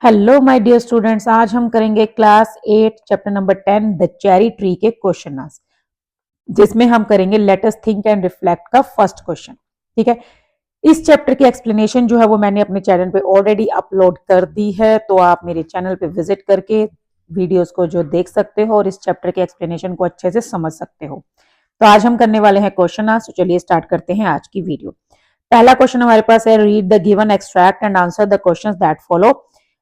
Hello my dear students, आज हम करेंगे class 8 chapter number 10 the cherry tree के क्वेश्चन आंसर, जिसमें हम करेंगे let us think and reflect का फर्स्ट क्वेश्चन। ठीक है। इस चैप्टर की एक्सप्लेनेशन जो है वो मैंने अपने चैनल पे ऑलरेडी अपलोड कर दी है, तो आप मेरे चैनल पे विजिट करके वीडियोस को जो देख सकते हो और इस चैप्टर के एक्सप्लेनेशन को अच्छे से समझ सकते हो। तो आज हम करने वाले हैं क्वेश्चन आंसर। चलिए स्टार्ट करते हैं आज की वीडियो। पहला क्वेश्चन हमारे पास है, read the given extract and answer the questions that follow.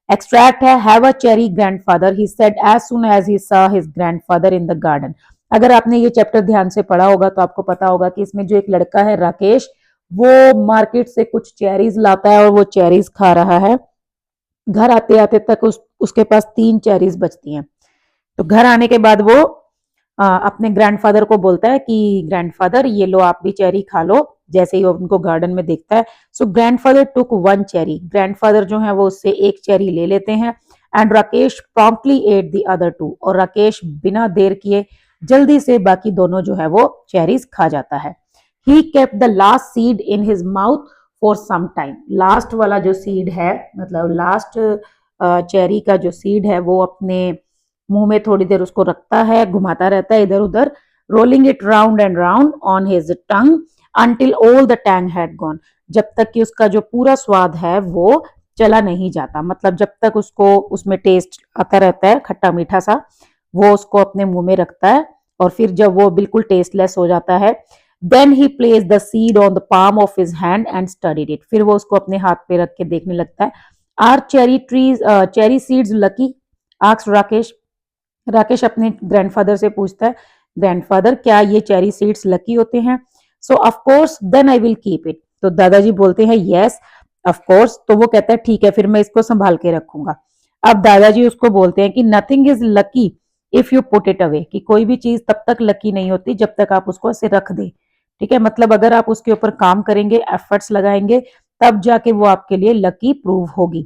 Extract है, have a cherry grandfather he said as soon as he saw his grandfather in the garden. अगर आपने ये चैप्टर ध्यान से पढ़ा होगा तो आपको पता होगा कि इसमें जो एक लड़का है राकेश, वो मार्केट से कुछ चेरीज लाता है और वो चेरीज खा रहा है। घर आते आते तक उसके पास 3 चेरीज बचती हैं। तो घर आने के बाद वो अपने ग्रैंडफादर को बोलता है कि ग्रैंडफादर ये लो, आप भी चेरी खा लो। जैसे ही वो उनको गार्डन में देखता है, सो ग्रैंडफादर टुक 1 चेरी। ग्रैंडफादर जो है वो उससे 1 चेरी ले लेते हैं। And Rakesh promptly at the other 2, और राकेश बिना देर किए जल्दी से बाकी दोनों जो है वो चेरीज खा जाता है। He kept the last seed in his mouth for some time. Last वाला जो सीड है, मतलब लास्ट चेरी का जो सीड है, वो अपने मुंह में थोड़ी देर उसको रखता है, घुमाता रहता है इधर उधर, rolling it round and round on his tongue until all the Tang had gone. जब तक कि उसका जो पूरा स्वाद है वो चला नहीं जाता, मतलब जब तक उसको उसमें टेस्ट आता रहता है खट्टा मीठा सा, वो उसको अपने मुंह में रखता है। और फिर जब वो बिल्कुल टेस्टलेस हो जाता है, then he place the seed on the palm of his hand and studied it. फिर वो उसको अपने हाथ पे रख के देखने लगता है। Are cherry trees cherry seeds lucky, asked Rakesh. Rakesh अपने ग्रैंडफादर से पूछता है, ग्रैंडफादर क्या ये चेरी सीड्स लकी होते हैं? So of course then I will keep it. तो दादाजी बोलते हैं यस ऑफ कोर्स। तो वो कहता है ठीक है, फिर मैं इसको संभाल के रखूंगा। अब दादाजी उसको बोलते हैं कि nothing is lucky if you put it away, कि कोई भी चीज तब तक लकी नहीं होती जब तक आप उसको ऐसे रख दे। ठीक है, मतलब अगर आप उसके ऊपर काम करेंगे, एफर्ट्स लगाएंगे, तब जाके वो आपके लिए लकी प्रूव होगी।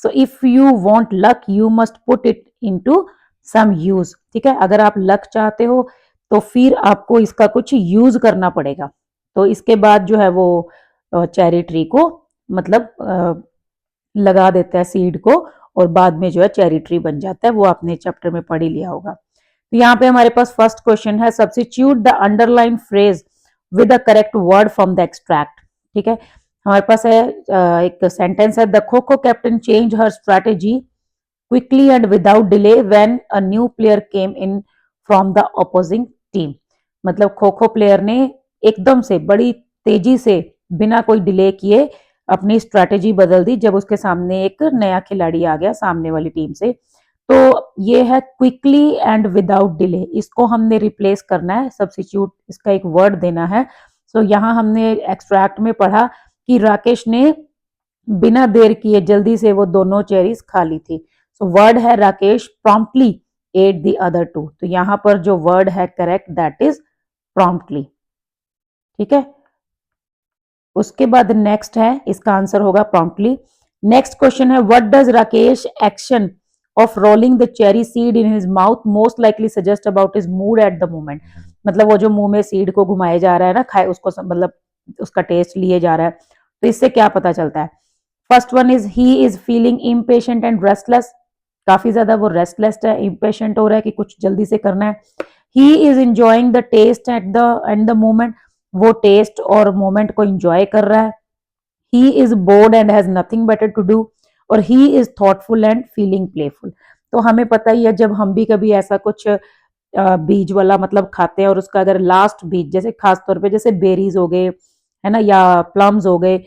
So if you want luck you must put it into some use. ठीक है, अगर आप लक चाहते हो तो फिर आपको इसका कुछ यूज करना पड़ेगा। तो इसके बाद जो है वो चेरी ट्री को मतलब लगा देता है सीड को, और बाद में जो है चेरी ट्री बन जाता है। वो आपने चैप्टर में पढ़ ही लिया होगा। तो यहाँ पे हमारे पास फर्स्ट क्वेश्चन है, substitute the underline phrase with the correct word from the extract. ठीक है, हमारे पास है एक सेंटेंस है, द खो captain change her strategy quickly and without delay when a new player came in from the opposing team। मतलब kho kho player ने एकदम से बड़ी तेजी से बिना कोई डिले किए अपनी स्ट्रैटेजी बदल दी जब उसके सामने एक नया खिलाड़ी आ गया सामने वाली टीम से। तो ये है क्विकली एंड विदाउट डिले, इसको हमने रिप्लेस करना है, सब्स्टिट्यूट इसका एक वर्ड देना है। सो यहाँ हमने एक्सट्रैक्ट में पढ़ा कि राकेश ने बिना देर किए जल्दी से वो दोनों चेरीज खा ली थी। सो वर्ड है Rakesh promptly at the other 2। तो यहां पर जो वर्ड है करेक्ट दैट इज प्रॉम्प्टली। ठीक है, उसके बाद नेक्स्ट है, इसका आंसर होगा प्रॉम्प्टली। नेक्स्ट क्वेश्चन है, what does Rakesh action of rolling the cherry seed in his mouth most likely suggest about his mood at the moment. मतलब वो जो मुंह में सीड को घुमाए जा रहा है ना, खाए उसको, मतलब उसका टेस्ट लिए जा रहा है, तो इससे क्या पता चलता है? First one is he is feeling impatient and restless. काफी ज्यादा वो रेस्टलेस है, इम्पेशेंट हो रहा है कि कुछ जल्दी से करना है। He is enjoying the taste at the moment, वो टेस्ट और मोमेंट को एंजॉय कर रहा है। He is bored and has nothing better to do, और he is thoughtful and feeling playful. तो हमें पता ही है, जब हम भी कभी ऐसा कुछ बीज वाला मतलब खाते हैं और उसका अगर लास्ट बीज, जैसे खासतौर पे जैसे बेरीज हो गए है ना, या प्लम्स हो गए,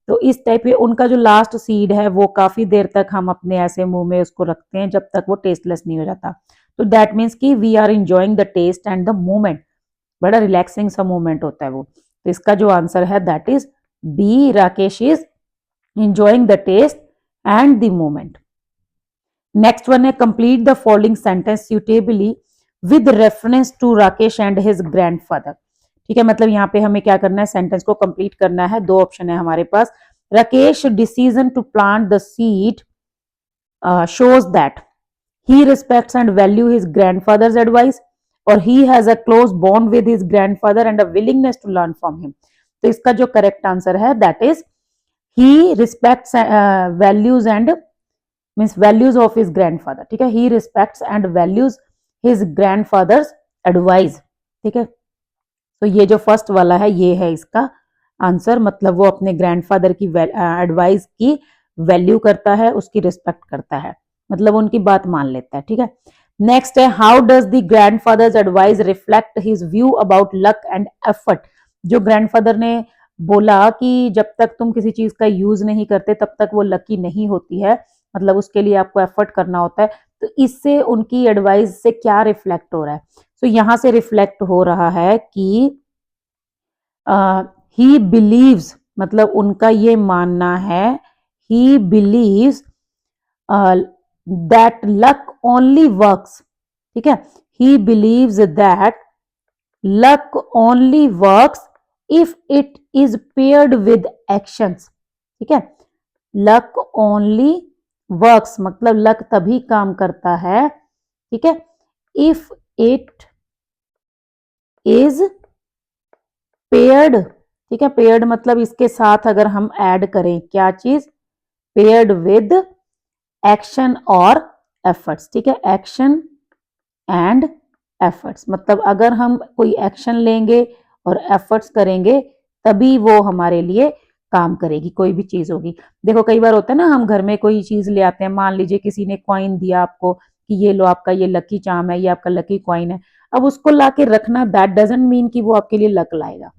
तो इस टाइप के उनका जो लास्ट सीड है वो काफी देर तक हम अपने ऐसे मुंह में उसको रखते हैं जब तक वो टेस्टलेस नहीं हो जाता। तो दैट मीन्स कि we are enjoying the taste and the moment, बड़ा रिलैक्सिंग सा मोमेंट होता है वो। तो इसका जो आंसर है that is B, Rakesh is enjoying the taste and the moment. Next one है, complete the following sentence suitably with reference to Rakesh and his grandfather. ठीक है, मतलब यहाँ पे हमें क्या करना है, सेंटेंस को कंप्लीट करना है। 2 ऑप्शन है हमारे पास। Rakesh decision to plant the seed shows that he respects and value his grandfather's advice, और he has a close bond with his grandfather and a willingness to learn from him। तो इसका जो correct answer है that is he respects values and means values of his grandfather, ठीक है, he respects and values his grandfathers advice, ठीक है। तो ये जो फर्स्ट वाला है ये है इसका आंसर, मतलब वो अपने ग्रैंडफादर की एडवाइस की वैल्यू करता है, उसकी रिस्पेक्ट करता है, मतलब उनकी बात मान लेता है, ठीक है। नेक्स्ट है how does the grandfathers advice reflect his view about luck and effort. जो ग्रैंडफादर ने बोला कि जब तक तुम किसी चीज का यूज नहीं करते तब तक वो लकी नहीं होती है, मतलब उसके लिए आपको एफर्ट करना होता है, तो इससे उनकी एडवाइस से क्या रिफ्लेक्ट हो रहा है? तो यहां से रिफ्लेक्ट हो रहा है कि ही बिलीव्स, मतलब उनका ये मानना है, ही believes that luck only works, ठीक है, ही believes that luck only works if it is paired with actions, ठीक है। लक ओनली वर्क्स मतलब लक तभी काम करता है, ठीक है, इफ इट इज पेयर्ड, ठीक है, पेयर्ड मतलब इसके साथ अगर हम ऐड करें क्या चीज, पेयर्ड विद एक्शन और एफर्ट्स, ठीक है, एक्शन एंड एफर्ट्स, मतलब अगर हम कोई एक्शन लेंगे और एफर्ट्स करेंगे तभी वो हमारे लिए काम करेगी, कोई भी चीज होगी। देखो कई बार होता है ना, हम घर में कोई चीज ले आते हैं, मान लीजिए किसी ने कॉइन दिया आपको कि ये लो आपका ये लकी चार्म है, ये आपका लकी कॉइन है, अब उसको ला के रखना दैट डजंट मीन कि वो आपके लिए लक लाएगा,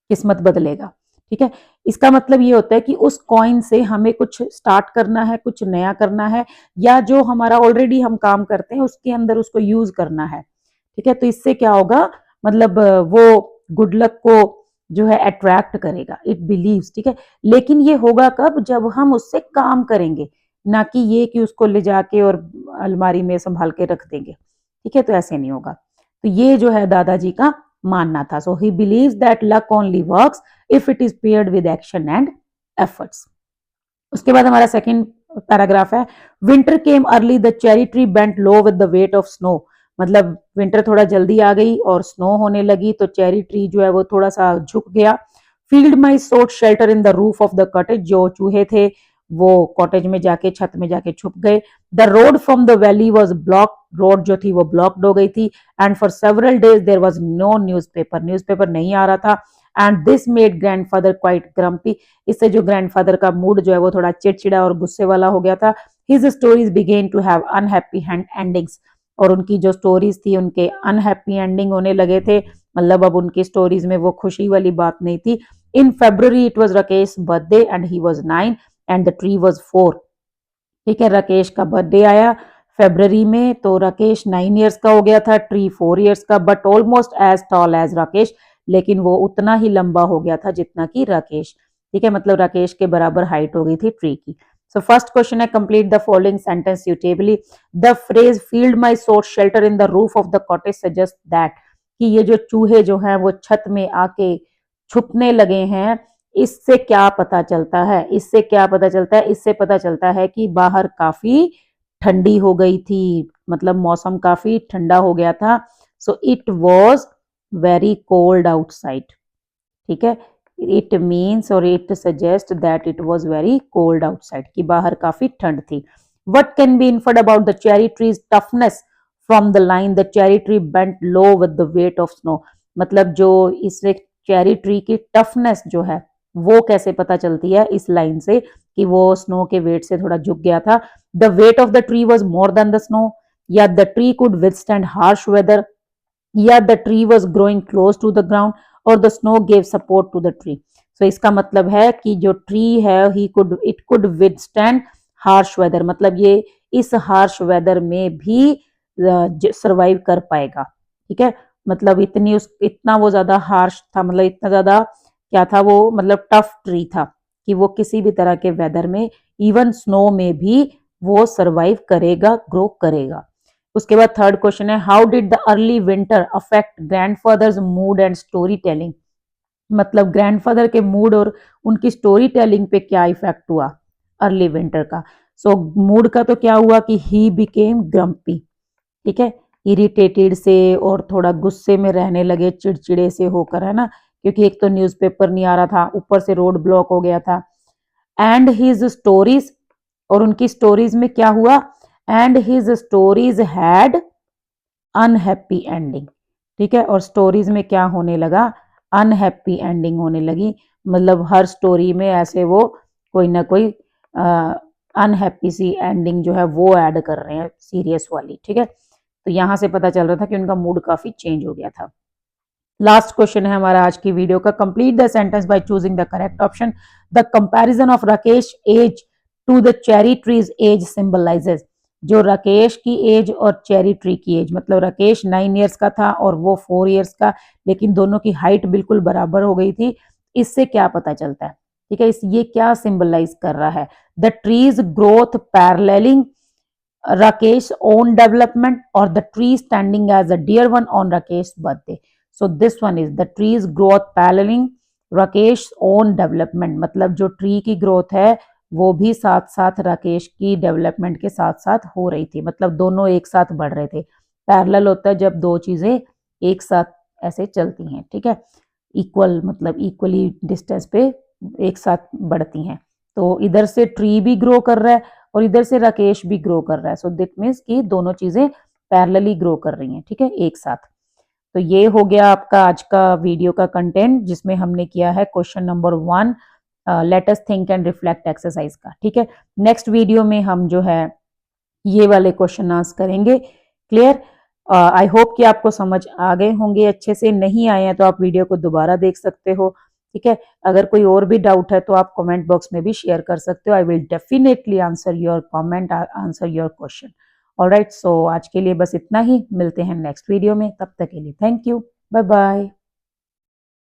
किस्मत बदलेगा, ठीक है। इसका मतलब ये होता है कि उस कॉइन से हमें कुछ स्टार्ट करना है, कुछ नया करना है, या जो हमारा ऑलरेडी हम काम करते हैं उसके अंदर उसको यूज करना है, ठीक है। तो इससे क्या होगा, मतलब वो गुड लक को जो है अट्रैक्ट करेगा, इट बिलीव्स, ठीक है। लेकिन ये होगा कब, जब हम उससे काम करेंगे, ना कि ये कि उसको ले जाके और अलमारी में संभाल के रख देंगे, ठीक है, तो ऐसे नहीं होगा। तो ये जो है दादाजी का मानना था। So he believes that luck only works if it is paired with action and efforts. उसके बाद हमारा सेकंड पैराग्राफ है, winter came early the cherry tree bent low with the weight of snow, मतलब विंटर थोड़ा जल्दी आ गई और snow होने लगी तो चेरी ट्री जो है वो थोड़ा सा झुक गया। Field mice sought shelter in the roof of the cottage, जो चूहे थे वो कॉटेज में जाके छत में जाके छुप गए। The road from the valley was block, road जो थी वो ब्लॉक्ड हो गई थी। And for several days there was no newspaper, newspaper नहीं आ रहा था। And this made grandfather quite grumpy, इससे जो ग्रैंडफादर का मूड जो है वो थोड़ा चिड़चिड़ा और गुस्से वाला हो गया था। His stories began to have unhappy endings, और उनकी जो स्टोरीज थी उनके अनहैप्पी एंडिंग होने लगे थे, मतलब अब उनकी स्टोरीज में वो खुशी वाली बात नहीं थी। इन February it was Rakesh birthday and he was 9 and the tree was 4, ठीक है, राकेश का बर्थडे आया फेब्रवरी में, तो राकेश 9 इयर्स का हो गया था, ट्री 4 इयर्स का, but almost as tall as Rakesh, लेकिन वो उतना ही लंबा हो गया था जितना कि राकेश, ठीक है, मतलब राकेश के बराबर हाइट हो गई थी ट्री की। सो फर्स्ट क्वेश्चन है, complete the following sentence suitably. The phrase field my source shelter in the roof of the cottage suggest that, कि ये जो चूहे जो हैं वो छत में आके छुपने लगे हैं, इससे क्या पता चलता है, इससे क्या पता चलता है, इससे पता चलता है कि बाहर काफी ठंडी हो गई थी, मतलब मौसम काफी ठंडा हो गया था। So it was very cold outside, ठीक है, इट मीन्स और it suggest that it was very cold outside, कि बाहर काफी ठंड थी। What can be inferred about the cherry trees toughness from the line the cherry tree bent low with the weight of snow, मतलब जो इससे cherry tree की toughness जो है वो कैसे पता चलती है, इस लाइन से कि वो स्नो के वेट से थोड़ा झुक गया था। The weight of the tree was more than the snow, या the tree could withstand harsh weather, या the tree was growing close to the ground, और the snow gave support to the tree. So इसका मतलब है कि जो tree है it could withstand harsh weather, मतलब ये इस हार्श वेदर में भी सरवाइव कर पाएगा, ठीक है, मतलब इतना वो ज्यादा हार्श था, मतलब इतना ज्यादा क्या था वो, मतलब टफ ट्री था कि वो किसी भी तरह के वेदर में, इवन स्नो में भी वो सरवाइव करेगा, ग्रो करेगा। उसके बाद थर्ड क्वेश्चन है, how did the early winter affect grandfathers mood and story telling, मतलब ग्रैंडफादर के मूड और उनकी स्टोरी टेलिंग पे क्या इफेक्ट हुआ अर्ली विंटर का। सो मूड का तो क्या हुआ कि ही बिकेम ग्रम्पी, ठीक है, इरिटेटेड से और थोड़ा गुस्से में रहने लगे, चिड़चिड़े से होकर, है ना, क्योंकि एक तो न्यूज़पेपर नहीं आ रहा था, ऊपर से रोड ब्लॉक हो गया था। एंड हिज स्टोरीज और उनकी स्टोरीज में क्या हुआ, and his stories had unhappy ending. ठीक है, और स्टोरीज में क्या होने लगा, अनहैप्पी एंडिंग होने लगी, मतलब हर स्टोरी में ऐसे वो कोई ना कोई अनहैप्पी सी एंडिंग जो है वो ऐड कर रहे हैं, सीरियस वाली। ठीक है, तो यहां से पता चल रहा था कि उनका मूड काफी चेंज हो गया था। लास्ट क्वेश्चन है हमारा आज की वीडियो का, complete the sentence by choosing the correct option. The comparison of Rakesh age to the cherry trees age symbolizes. जो राकेश की एज और चेरी ट्री की एज, मतलब राकेश 9 ईयर्स का था और वो 4 ईयर्स का, लेकिन दोनों की हाइट बिल्कुल बराबर हो गई थी। इससे क्या पता चलता है, ठीक है, ये क्या सिंबलाइज कर रहा है, the tree's growth paralleling Rakesh own development, or the tree standing as a dear one on Rakesh's birthday. So this one is the tree's growth paralleling Rakesh's own development, मतलब जो ट्री की growth है वो भी साथ साथ राकेश की development के साथ साथ हो रही थी, मतलब दोनों एक साथ बढ़ रहे थे। पैरेलल होता है जब दो चीजें एक साथ ऐसे चलती हैं, ठीक है, इक्वल मतलब इक्वली डिस्टेंस पे एक साथ बढ़ती हैं। तो इधर से ट्री भी ग्रो कर रहा है और इधर से राकेश भी ग्रो कर रहा है, सो दैट मीन्स कि दोनों चीजें पैरेलली ग्रो कर रही हैं, ठीक है, एक साथ। तो ये हो गया आपका आज का वीडियो का कंटेंट, जिसमें हमने किया है question number 1 let us think and reflect exercise का। ठीक है, नेक्स्ट वीडियो में हम जो है ये वाले क्वेश्चन आंसर करेंगे। क्लियर? आई होप कि आपको समझ आ गए होंगे अच्छे से। नहीं आए हैं तो आप वीडियो को दोबारा देख सकते हो। ठीक है, अगर कोई और भी डाउट है तो आप कमेंट बॉक्स में भी शेयर कर सकते हो। I will definitely answer your comment, answer your question. Alright, so आज के लिए बस इतना ही, मिलते हैं नेक्स्ट वीडियो में, तब तक के लिए थैंक यू, बाय बाय।